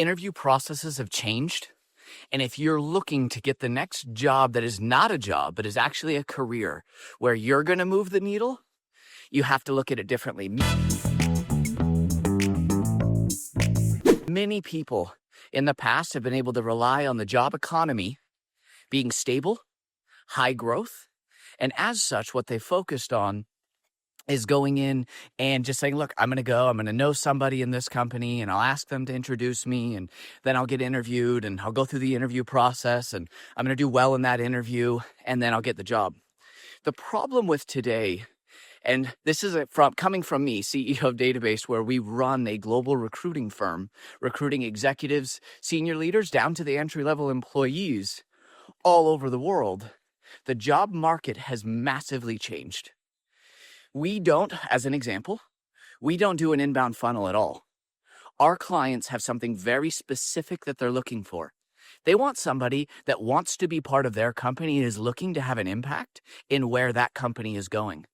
interview processes have changed. And if you're looking to get the next job that is not a job, but is actually a career where you're going to move the needle, you have to look at it differently. Many people in the past have been able to rely on the job economy being stable, high growth, and as such, what they focused on is going in and just saying, look, I'm going to know somebody in this company and I'll ask them to introduce me and then I'll get interviewed and I'll go through the interview process and I'm going to do well in that interview and then I'll get the job. The problem with today, and this is coming from me, CEO of Database, where we run a global recruiting firm, recruiting executives, senior leaders, down to the entry-level employees all over the world. The job market has massively changed. We don't, as an example, we don't do an inbound funnel at all. Our clients have something very specific that they're looking for. They want somebody that wants to be part of their company and is looking to have an impact in where that company is going.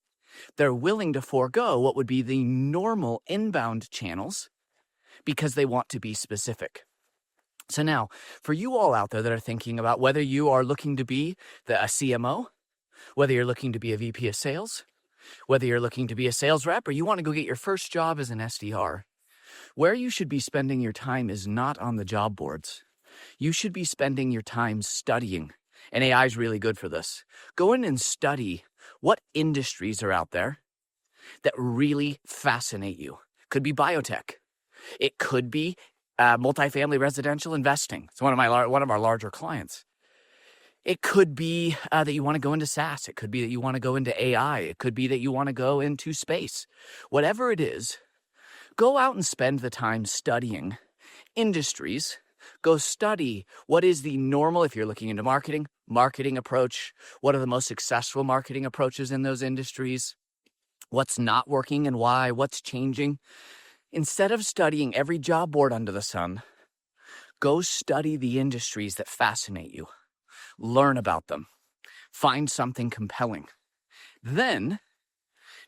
They're willing to forego what would be the normal inbound channels because they want to be specific. So now, for you all out there that are thinking about whether you are looking to be a CMO, whether you're looking to be a VP of sales, whether you're looking to be a sales rep or you want to go get your first job as an SDR, where you should be spending your time is not on the job boards. You should be spending your time studying, and AI is really good for this. Go in and study what industries are out there that really fascinate you. Could be biotech. It could be multifamily residential investing. It's one of our larger clients. It could be that you want to go into SaaS. It could be that you want to go into AI. It could be that you want to go into space. Whatever it is, go out and spend the time studying industries. Go study what is the normal, if you're looking into marketing approach. What are the most successful marketing approaches in those industries? What's not working and why? What's changing? Instead of studying every job board under the sun, go study the industries that fascinate you. Learn about them. Find something compelling. Then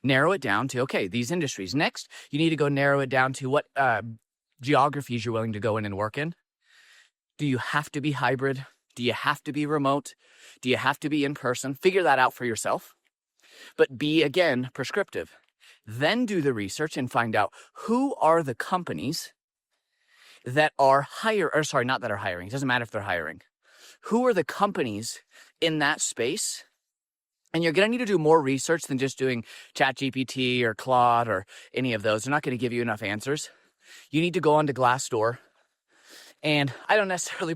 narrow it down to, okay, these industries. Next, you need to go narrow it down to what geographies you're willing to go in and work in. Do you have to be hybrid? Do you have to be remote? Do you have to be in person? Figure that out for yourself. But be, again, prescriptive. Then do the research and find out who are the companies that are not that are hiring. It doesn't matter if they're hiring. Who are the companies in that space? And you're going to need to do more research than just doing ChatGPT or Claude or any of those. They're not going to give you enough answers. You need to go onto Glassdoor. And I don't necessarily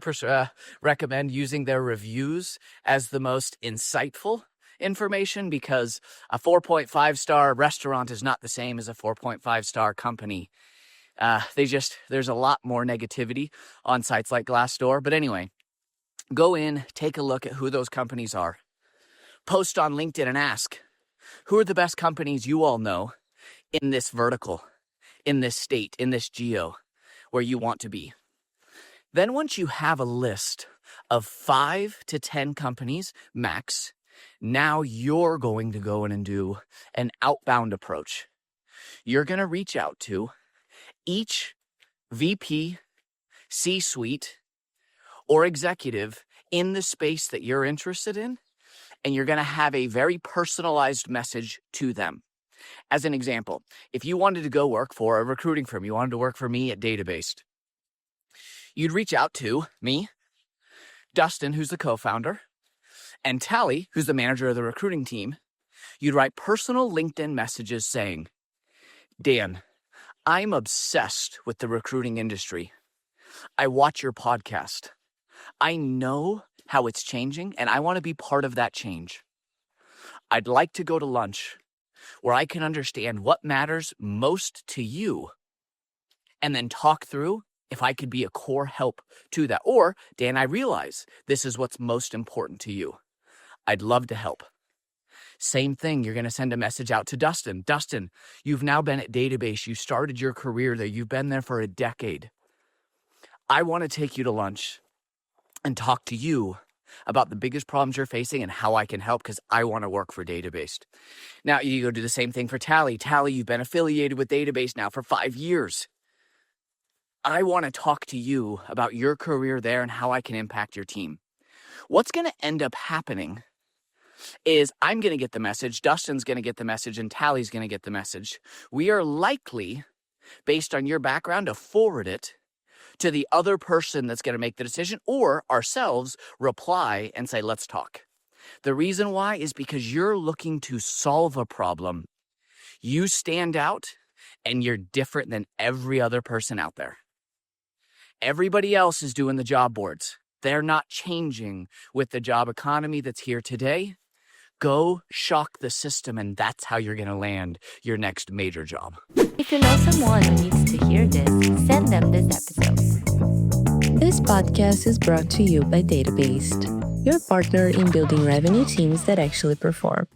recommend using their reviews as the most insightful information because a 4.5-star restaurant is not the same as a 4.5-star company. There's a lot more negativity on sites like Glassdoor. But anyway, go in, take a look at who those companies are. Post on LinkedIn and ask, who are the best companies you all know in this vertical, in this state, in this geo where you want to be? Then once you have a list of 5 to 10 companies max, now you're going to go in and do an outbound approach. You're going to reach out to each VP, C-suite, or executive in the space that you're interested in, and you're going to have a very personalized message to them. As an example, if you wanted to go work for a recruiting firm, you wanted to work for me at Database, you'd reach out to me, Dustin, who's the co-founder, and Tally, who's the manager of the recruiting team. You'd write personal LinkedIn messages saying, Dan, I'm obsessed with the recruiting industry. I watch your podcast. I know how it's changing, and I want to be part of that change. I'd like to go to lunch where I can understand what matters most to you and then talk through if I could be a core help to that. Or, Dan, I realize this is what's most important to you. I'd love to help. Same thing, you're going to send a message out to Dustin. Dustin, you've now been at Database. You started your career there. You've been there for a decade. I want to take you to lunch and talk to you about the biggest problems you're facing and how I can help because I want to work for Database. Now, you go do the same thing for Tally. Tally, you've been affiliated with Database now for 5 years. I want to talk to you about your career there and how I can impact your team. What's going to end up happening is I'm going to get the message, Dustin's going to get the message, and Tally's going to get the message. We are likely, based on your background, to forward it to the other person that's going to make the decision, or ourselves reply and say, let's talk. The reason why is because you're looking to solve a problem. You stand out and you're different than every other person out there. Everybody else is doing the job boards. They're not changing with the job economy that's here today. Go shock the system, and that's how you're going to land your next major job. If you know someone who needs to hear this, send them this episode. This podcast is brought to you by Databased, your partner in building revenue teams that actually perform.